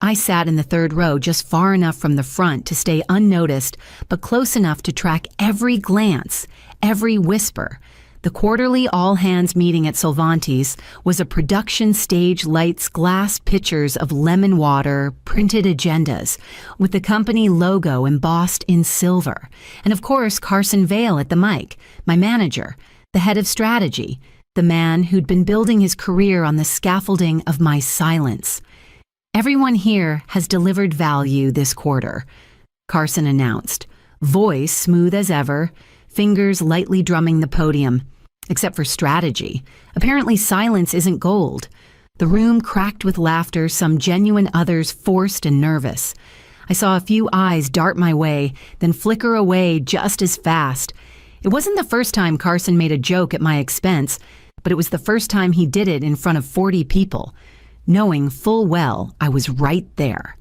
I sat in the third row just far enough from the front to stay unnoticed, but close enough to track every glance, every whisper. The quarterly all-hands meeting at Solvanti's was a production stage lights glass pitchers of lemon water, printed agendas, with the company logo embossed in silver. And of course, Carson Vale at the mic, my manager, the head of strategy, the man who'd been building his career on the scaffolding of my silence. Everyone here has delivered value this quarter, Carson announced, voice smooth as ever, fingers lightly drumming the podium. Except for strategy. Apparently silence isn't gold. The room cracked with laughter, some genuine, others forced and nervous. I saw a few eyes dart my way, then flicker away just as fast. It wasn't the first time Carson made a joke at my expense, but it was the first time he did it in front of 40 people, knowing full well I was right there.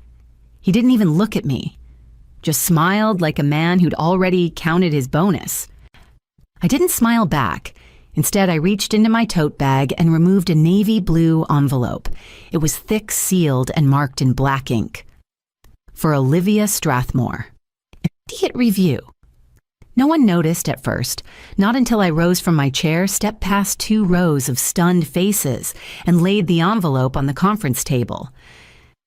He didn't even look at me, just smiled like a man who'd already counted his bonus. I didn't smile back. Instead, I reached into my tote bag and removed a navy blue envelope. It was thick sealed and marked in black ink. For Olivia Strathmore. Immediate review. No one noticed at first, not until I rose from my chair, stepped past 2 rows of stunned faces, and laid the envelope on the conference table.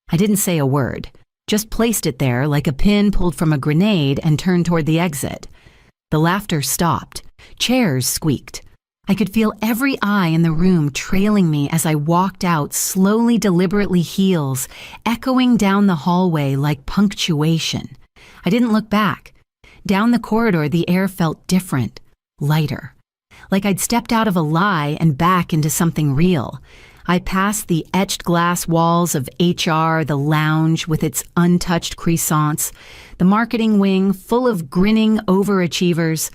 I didn't say a word, just placed it there like a pin pulled from a grenade and turned toward the exit. The laughter stopped. Chairs squeaked. I could feel every eye in the room trailing me as I walked out, slowly, deliberately, heels, echoing down the hallway like punctuation. I didn't look back. Down the corridor, the air felt different, lighter, like I'd stepped out of a lie and back into something real. I passed the etched glass walls of HR, the lounge with its untouched croissants, the marketing wing full of grinning overachievers.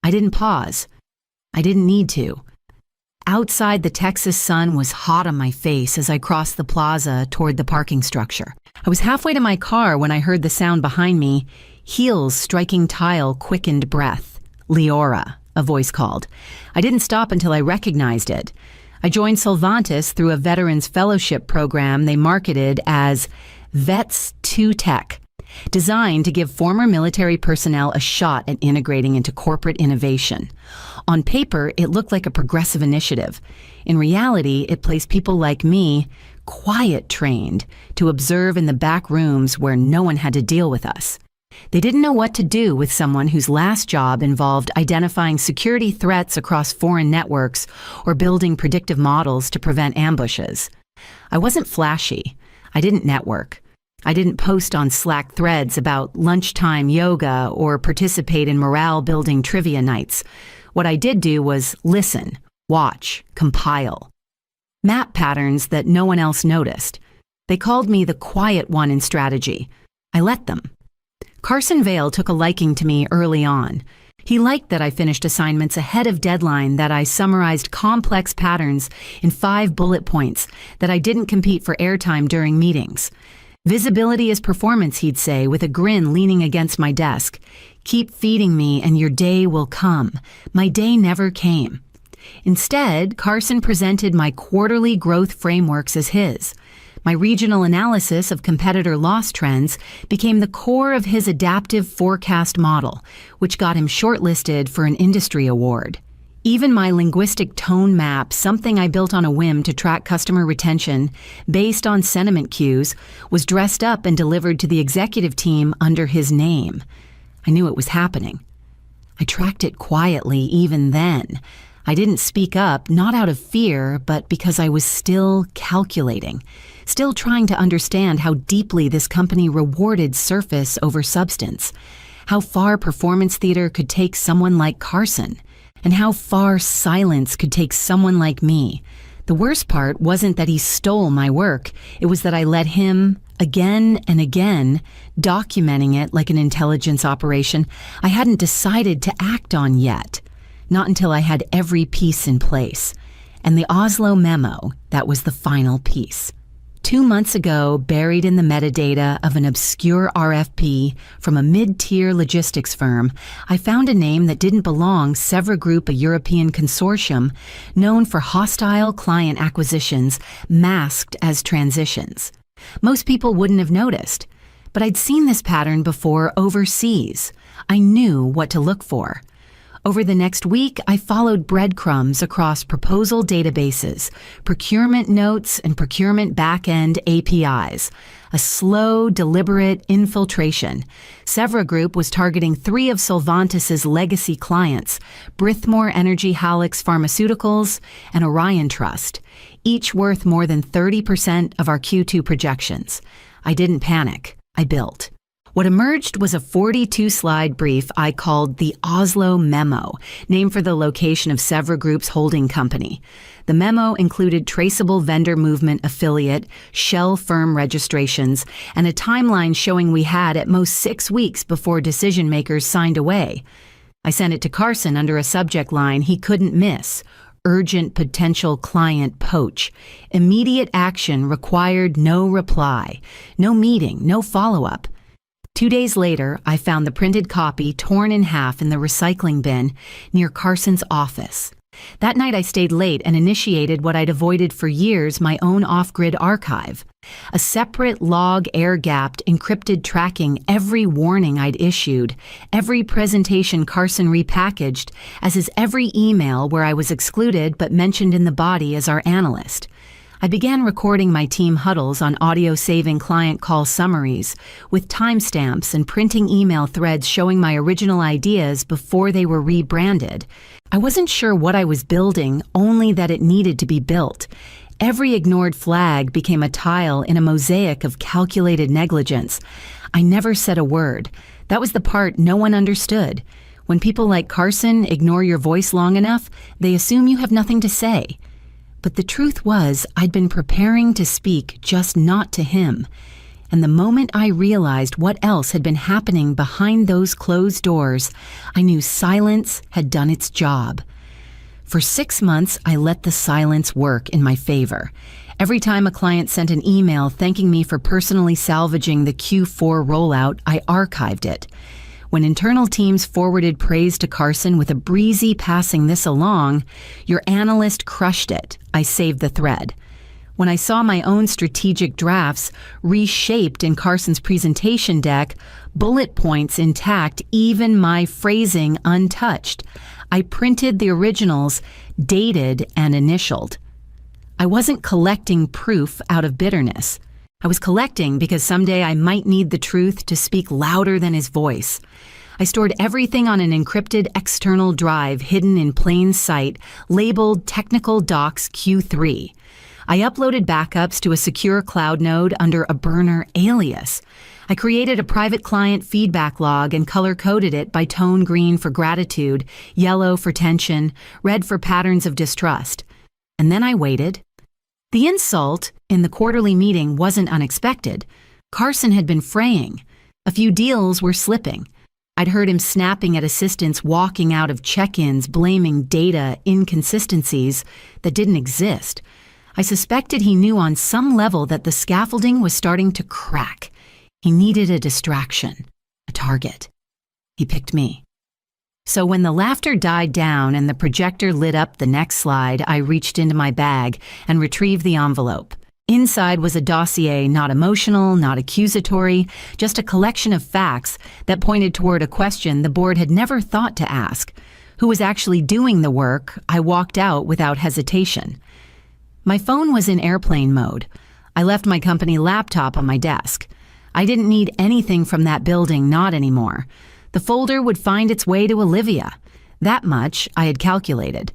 I didn't pause. I didn't need to. Outside, the Texas sun was hot on my face as I crossed the plaza toward the parking structure. I was halfway to my car when I heard the sound behind me. Heels striking tile quickened breath. Leora, a voice called. I didn't stop until I recognized it. I joined Solvantis through a Veterans Fellowship program they marketed as Vets to Tech, designed to give former military personnel a shot at integrating into corporate innovation. On paper, it looked like a progressive initiative. In reality, it placed people like me, quiet trained, to observe in the back rooms where no one had to deal with us. They didn't know what to do with someone whose last job involved identifying security threats across foreign networks or building predictive models to prevent ambushes. I wasn't flashy. I didn't network. I didn't post on Slack threads about lunchtime yoga or participate in morale-building trivia nights. What I did do was listen, watch, compile. Map patterns that no one else noticed. They called me the quiet one in strategy. I let them. Carson Vale took a liking to me early on. He liked that I finished assignments ahead of deadline, that I summarized complex patterns in 5 bullet points, that I didn't compete for airtime during meetings. Visibility is performance, he'd say, with a grin leaning against my desk. Keep feeding me and your day will come. My day never came. Instead, Carson presented my quarterly growth frameworks as his. My regional analysis of competitor loss trends became the core of his adaptive forecast model, which got him shortlisted for an industry award. Even my linguistic tone map, something I built on a whim to track customer retention based on sentiment cues, was dressed up and delivered to the executive team under his name. I knew it was happening. I tracked it quietly even then. I didn't speak up, not out of fear, but because I was still calculating, still trying to understand how deeply this company rewarded surface over substance, how far performance theater could take someone like Carson, and how far silence could take someone like me. The worst part wasn't that he stole my work. It was that I let him, again and again, documenting it like an intelligence operation I hadn't decided to act on yet. Not until I had every piece in place. And the Oslo memo, that was the final piece. 2 months ago, buried in the metadata of an obscure RFP from a mid-tier logistics firm, I found a name that didn't belong. Sevra Group, a European consortium known for hostile client acquisitions masked as transitions. Most people wouldn't have noticed, but I'd seen this pattern before overseas. I knew what to look for. Over the next week, I followed breadcrumbs across proposal databases, procurement notes, and procurement back-end APIs. A slow, deliberate infiltration. Sevra Group was targeting 3 of Solvantis's legacy clients, Brithmore Energy Halix Pharmaceuticals and Orion Trust, each worth more than 30% of our Q2 projections. I didn't panic. I built. What emerged was a 42-slide brief I called the Oslo Memo, named for the location of Sevra Group's holding company. The memo included traceable vendor movement affiliate, shell firm registrations, and a timeline showing we had at most 6 weeks before decision-makers signed away. I sent it to Carson under a subject line he couldn't miss: urgent potential client poach. Immediate action required, no reply. No meeting, no follow-up. 2 days later, I found the printed copy torn in half in the recycling bin near Carson's office. That night I stayed late and initiated what I'd avoided for years, my own off-grid archive. A separate log air-gapped, encrypted tracking every warning I'd issued, every presentation Carson repackaged, as is every email where I was excluded but mentioned in the body as our analyst. I began recording my team huddles on audio-saving client call summaries, with timestamps and printing email threads showing my original ideas before they were rebranded. I wasn't sure what I was building, only that it needed to be built. Every ignored flag became a tile in a mosaic of calculated negligence. I never said a word. That was the part no one understood. When people like Carson ignore your voice long enough, they assume you have nothing to say. But the truth was, I'd been preparing to speak, just not to him. And the moment I realized what else had been happening behind those closed doors, I knew silence had done its job. For 6 months, I let the silence work in my favor. Every time a client sent an email thanking me for personally salvaging the Q4 rollout, I archived it. When internal teams forwarded praise to Carson with a breezy passing this along, your analyst crushed it. I saved the thread. When I saw my own strategic drafts reshaped in Carson's presentation deck, bullet points intact, even my phrasing untouched, I printed the originals, dated and initialed. I wasn't collecting proof out of bitterness. I was collecting because someday I might need the truth to speak louder than his voice. I stored everything on an encrypted external drive hidden in plain sight, labeled Technical Docs Q3. I uploaded backups to a secure cloud node under a burner alias. I created a private client feedback log and color-coded it by tone green for gratitude, yellow for tension, red for patterns of distrust. And then I waited. The insult in the quarterly meeting wasn't unexpected. Carson had been fraying. A few deals were slipping. I'd heard him snapping at assistants walking out of check-ins, blaming data inconsistencies that didn't exist. I suspected he knew on some level that the scaffolding was starting to crack. He needed a distraction, a target. He picked me. So when the laughter died down and the projector lit up the next slide, I reached into my bag and retrieved the envelope. Inside was a dossier, not emotional, not accusatory, just a collection of facts that pointed toward a question the board had never thought to ask. Who was actually doing the work? I walked out without hesitation. My phone was in airplane mode. I left my company laptop on my desk. I didn't need anything from that building, not anymore. The folder would find its way to Olivia. That much I had calculated.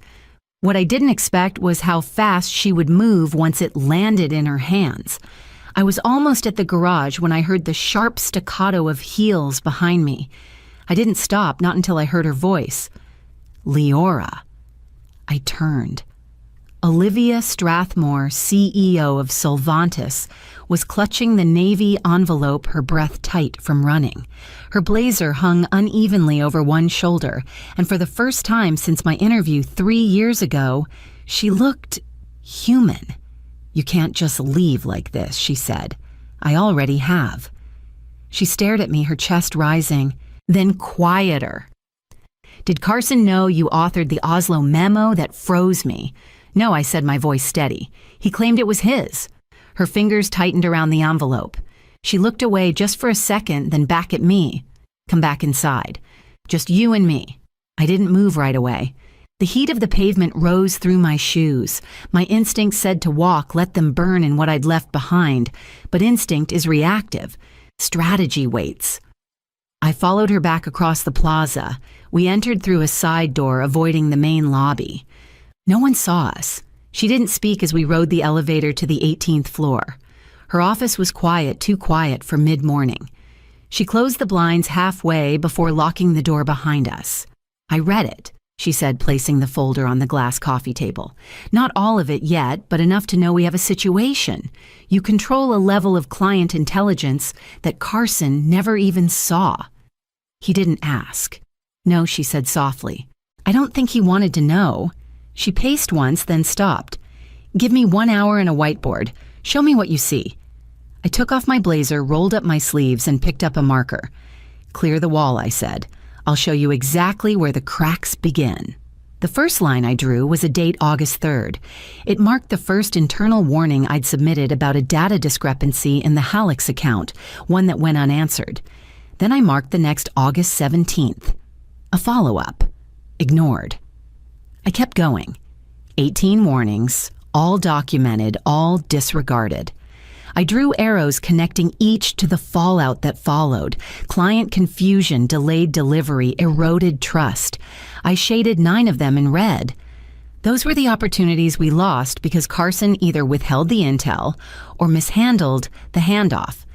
What I didn't expect was how fast she would move once it landed in her hands. I was almost at the garage when I heard the sharp staccato of heels behind me. I didn't stop, not until I heard her voice. Leora. I turned. Olivia Strathmore, CEO of Solvantis, was clutching the navy envelope, her breath tight from running. Her blazer hung unevenly over one shoulder, and for the first time since my interview 3 years ago, she looked human. "You can't just leave like this," she said. "I already have." She stared at me, her chest rising, then quieter. "Did Carson know you authored the Oslo memo that froze me?" "No," I said, my voice steady. "He claimed it was his." Her fingers tightened around the envelope. She looked away just for a second, then back at me. Come back inside. Just you and me. I didn't move right away. The heat of the pavement rose through my shoes. My instinct said to walk, let them burn in what I'd left behind. But instinct is reactive. Strategy waits. I followed her back across the plaza. We entered through a side door, avoiding the main lobby. No one saw us. She didn't speak as we rode the elevator to the 18th floor. Her office was quiet, too quiet for mid-morning. She closed the blinds halfway before locking the door behind us. I read it, she said, placing the folder on the glass coffee table. Not all of it yet, but enough to know we have a situation. You control a level of client intelligence that Carson never even saw. He didn't ask. No, she said softly. I don't think he wanted to know. She paced once, then stopped. Give me 1 hour and a whiteboard. Show me what you see. I took off my blazer, rolled up my sleeves, and picked up a marker. Clear the wall, I said. I'll show you exactly where the cracks begin. The first line I drew was a date August 3rd. It marked the first internal warning I'd submitted about a data discrepancy in the Hallex account, one that went unanswered. Then I marked the next August 17th. A follow-up. Ignored. I kept going. 18 warnings, all documented, all disregarded. I drew arrows connecting each to the fallout that followed. Client confusion, delayed delivery, eroded trust. I shaded 9 of them in red. Those were the opportunities we lost because Carson either withheld the intel or mishandled the handoff.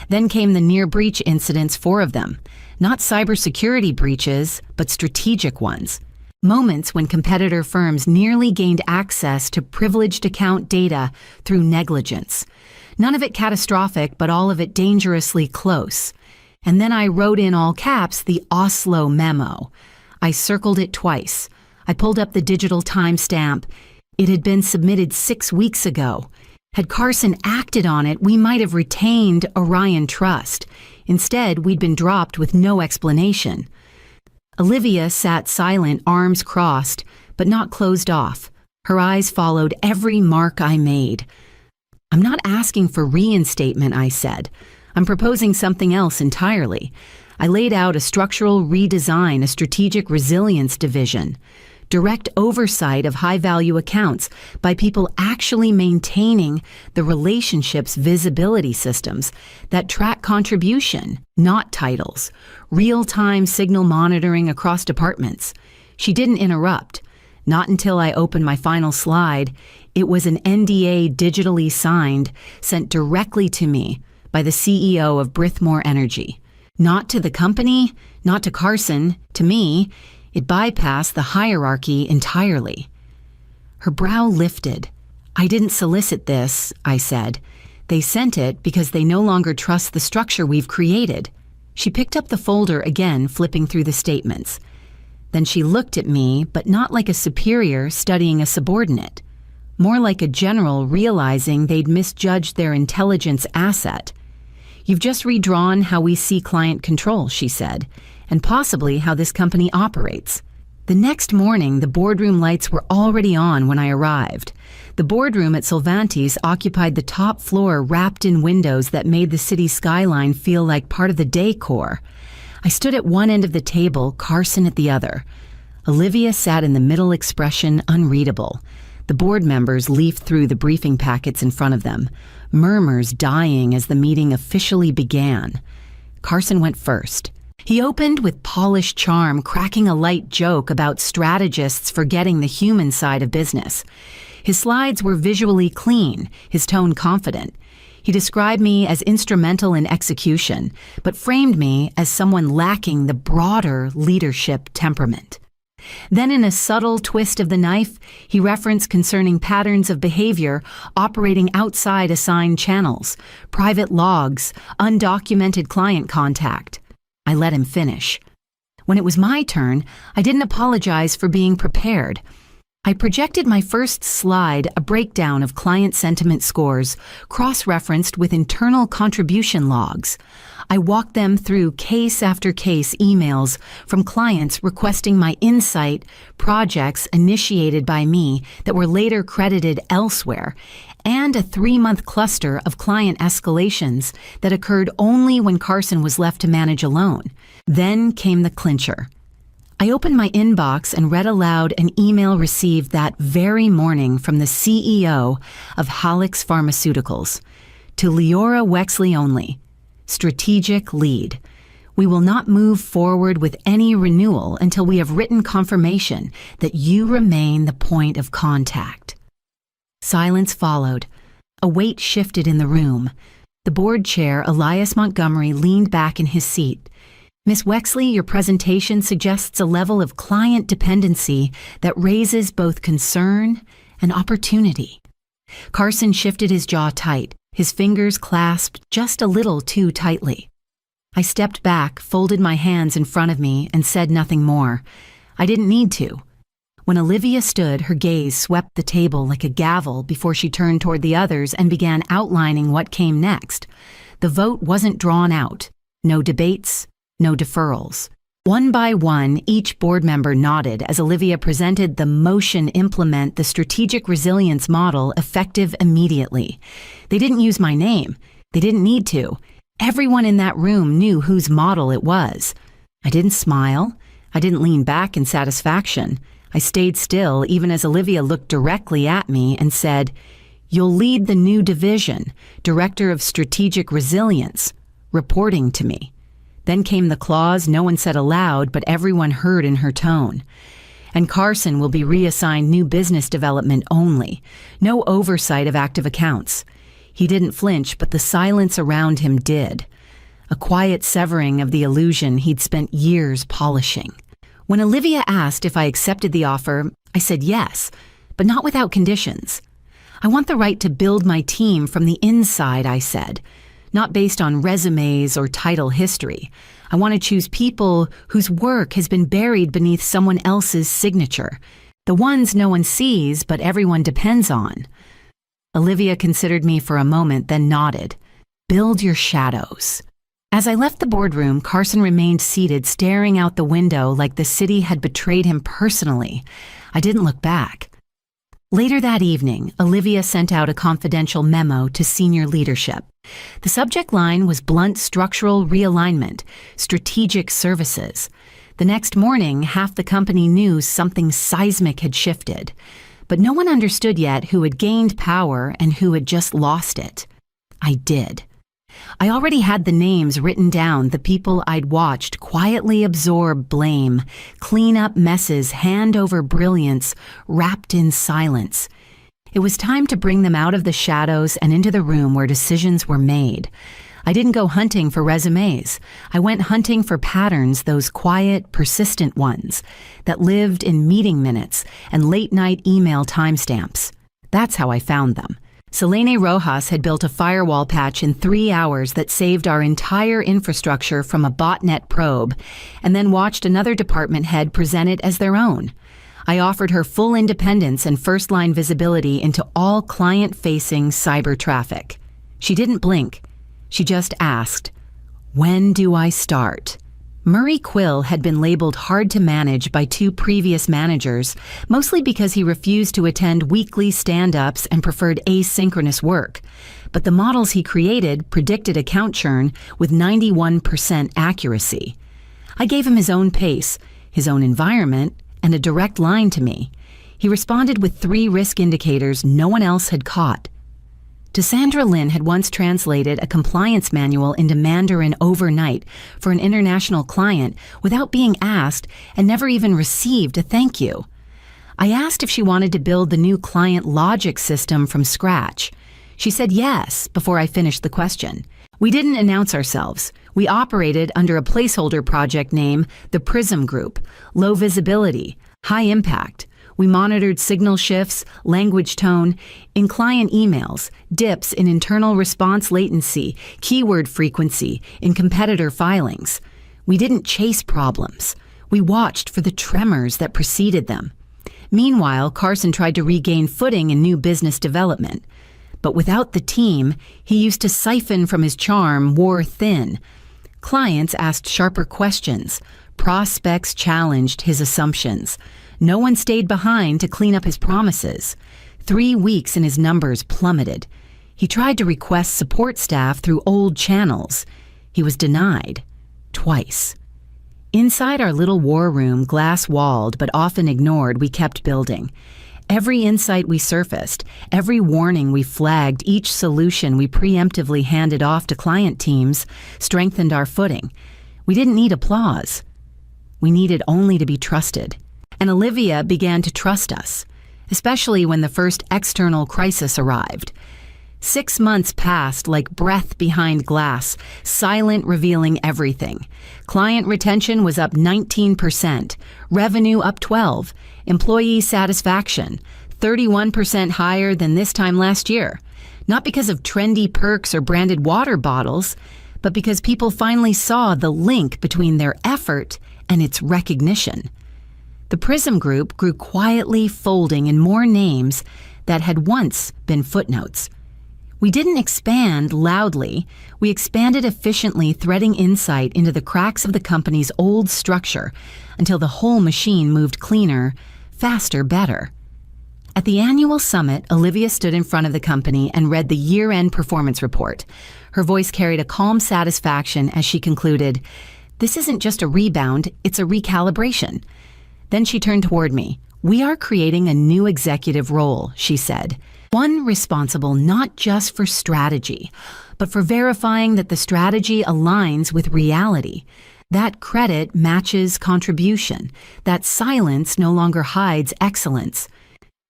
Then came the near breach incidents, 4 of them. Not cybersecurity breaches, but strategic ones. Moments when competitor firms nearly gained access to privileged account data through negligence. None of it catastrophic, but all of it dangerously close. And then I wrote in all caps the Oslo memo. I circled it twice. I pulled up the digital timestamp. It had been submitted 6 weeks ago. Had Carson acted on it, we might have retained Orion Trust. Instead, we'd been dropped with no explanation. Olivia sat silent, arms crossed, but not closed off. Her eyes followed every mark I made. I'm not asking for reinstatement, I said. I'm proposing something else entirely. I laid out a structural redesign, a strategic resilience division, direct oversight of high-value accounts by people actually maintaining the relationships visibility systems that track contribution, not titles, real-time signal monitoring across departments. She didn't interrupt. Not until I opened my final slide. It was an NDA digitally signed, sent directly to me by the CEO of Brithmore Energy. Not to the company, not to Carson, to me. It bypassed the hierarchy entirely. Her brow lifted. I didn't solicit this, I said. They sent it because they no longer trust the structure we've created. She picked up the folder again, flipping through the statements. Then she looked at me, but not like a superior studying a subordinate. More like a general realizing they'd misjudged their intelligence asset. You've just redrawn how we see client control, she said, and possibly how this company operates. The next morning, the boardroom lights were already on when I arrived. The boardroom at Solvanti's occupied the top floor, wrapped in windows that made the city skyline feel like part of the decor. I stood at one end of the table, Carson at the other. Olivia sat in the middle, expression unreadable. The board members leafed through the briefing packets in front of them, murmurs dying as the meeting officially began. Carson went first. He opened with polished charm, cracking a light joke about strategists forgetting the human side of business. His slides were visually clean, his tone confident. He described me as instrumental in execution, but framed me as someone lacking the broader leadership temperament. Then, in a subtle twist of the knife, he referenced concerning patterns of behavior operating outside assigned channels, private logs, undocumented client contact. I let him finish. When it was my turn, I didn't apologize for being prepared. I projected my first slide, a breakdown of client sentiment scores, cross-referenced with internal contribution logs. I walked them through case after case emails from clients requesting my insight, projects initiated by me that were later credited elsewhere, and a 3-month cluster of client escalations that occurred only when Carson was left to manage alone. Then came the clincher. I opened my inbox and read aloud an email received that very morning from the CEO of Halix Pharmaceuticals. To Leora Wexley only. Strategic lead. We will not move forward with any renewal until we have written confirmation that you remain the point of contact. Silence followed. A weight shifted in the room. The board chair, Elias Montgomery, leaned back in his seat. Miss Wexley, your presentation suggests a level of client dependency that raises both concern and opportunity. Carson shifted his jaw tight, his fingers clasped just a little too tightly. I stepped back, folded my hands in front of me, and said nothing more. I didn't need to. When Olivia stood, her gaze swept the table like a gavel before she turned toward the others and began outlining what came next. The vote wasn't drawn out. No debates. No deferrals. One by one, each board member nodded as Olivia presented the motion implement the strategic resilience model effective immediately. They didn't use my name. They didn't need to. Everyone in that room knew whose model it was. I didn't smile. I didn't lean back in satisfaction. I stayed still even as Olivia looked directly at me and said, "You'll lead the new division, Director of Strategic Resilience, reporting to me." Then came the clause no one said aloud, but everyone heard in her tone. And Carson will be reassigned new business development only. No oversight of active accounts. He didn't flinch, but the silence around him did. A quiet severing of the illusion he'd spent years polishing. When Olivia asked if I accepted the offer, I said yes, but not without conditions. I want the right to build my team from the inside, I said. Not based on resumes or title history. I want to choose people whose work has been buried beneath someone else's signature. The ones no one sees, but everyone depends on. Olivia considered me for a moment, then nodded. Build your shadows. As I left the boardroom, Carson remained seated, staring out the window like the city had betrayed him personally. I didn't look back. Later that evening, Olivia sent out a confidential memo to senior leadership. The subject line was blunt structural realignment, strategic services. The next morning, half the company knew something seismic had shifted. But no one understood yet who had gained power and who had just lost it. I did. I already had the names written down, the people I'd watched quietly absorb blame, clean up messes, hand over brilliance, wrapped in silence. It was time to bring them out of the shadows and into the room where decisions were made. I didn't go hunting for resumes. I went hunting for patterns, those quiet, persistent ones that lived in meeting minutes and late-night email timestamps. That's how I found them. Selene Rojas had built a firewall patch in 3 hours that saved our entire infrastructure from a botnet probe, and then watched another department head present it as their own. I offered her full independence and first-line visibility into all client-facing cyber traffic. She didn't blink. She just asked, "When do I start?" Murray Quill had been labeled hard to manage by 2 previous managers, mostly because he refused to attend weekly stand-ups and preferred asynchronous work. But the models he created predicted account churn with 91% accuracy. I gave him his own pace, his own environment, and a direct line to me. He responded with 3 risk indicators no one else had caught. Cassandra Lynn had once translated a compliance manual into Mandarin overnight for an international client without being asked and never even received a thank you. I asked if she wanted to build the new client logic system from scratch. She said yes before I finished the question. We didn't announce ourselves. We operated under a placeholder project name, the Prism Group, low visibility, high impact. We monitored signal shifts, language tone, in client emails, dips in internal response latency, keyword frequency, in competitor filings. We didn't chase problems. We watched for the tremors that preceded them. Meanwhile, Carson tried to regain footing in new business development. But without the team, he used to siphon from his charm wore thin. Clients asked sharper questions. Prospects challenged his assumptions. No one stayed behind to clean up his promises. 3 weeks and his numbers plummeted. He tried to request support staff through old channels. He was denied. Twice. Inside our little war room, glass-walled but often ignored, we kept building. Every insight we surfaced, every warning we flagged, each solution we preemptively handed off to client teams strengthened our footing. We didn't need applause. We needed only to be trusted. And Olivia began to trust us, especially when the first external crisis arrived. 6 months passed like breath behind glass, silent, revealing everything. Client retention was up 19%, revenue up 12%, employee satisfaction 31% higher than this time last year. Not because of trendy perks or branded water bottles, but because people finally saw the link between their effort and its recognition. The Prism Group grew quietly, folding in more names that had once been footnotes. We didn't expand loudly. We expanded efficiently, threading insight into the cracks of the company's old structure until the whole machine moved cleaner, faster, better. At the annual summit, Olivia stood in front of the company and read the year-end performance report. Her voice carried a calm satisfaction as she concluded, "This isn't just a rebound, it's a recalibration." Then she turned toward me. "We are creating a new executive role," she said. "One responsible not just for strategy, but for verifying that the strategy aligns with reality. That credit matches contribution. That silence no longer hides excellence."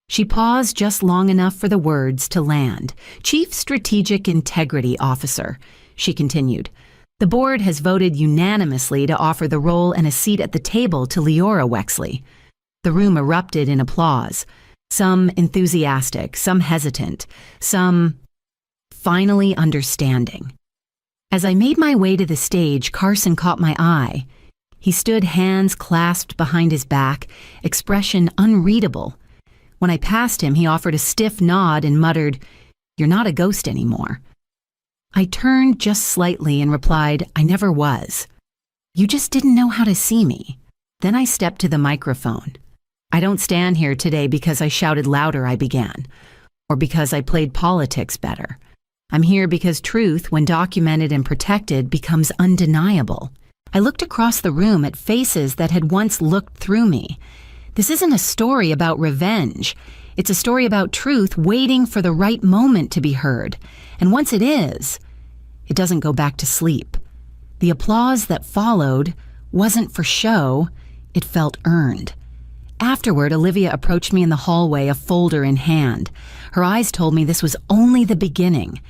She paused just long enough for the words to land. "Chief Strategic Integrity Officer," she continued. "The board has voted unanimously to offer the role and a seat at the table to Leora Wexley." The room erupted in applause. Some enthusiastic, some hesitant, some finally understanding. As I made my way to the stage, Carson caught my eye. He stood, hands clasped behind his back, expression unreadable. When I passed him, he offered a stiff nod and muttered, "You're not a ghost anymore." I turned just slightly and replied, "I never was. You just didn't know how to see me." Then I stepped to the microphone. "I don't stand here today because I shouted louder," I began, "or because I played politics better. I'm here because truth, when documented and protected, becomes undeniable." I looked across the room at faces that had once looked through me. This isn't a story about revenge. It's a story about truth waiting for the right moment to be heard. And once it is, it doesn't go back to sleep. The applause that followed wasn't for show, it felt earned. Afterward, Olivia approached me in the hallway, a folder in hand. Her eyes told me this was only the beginning.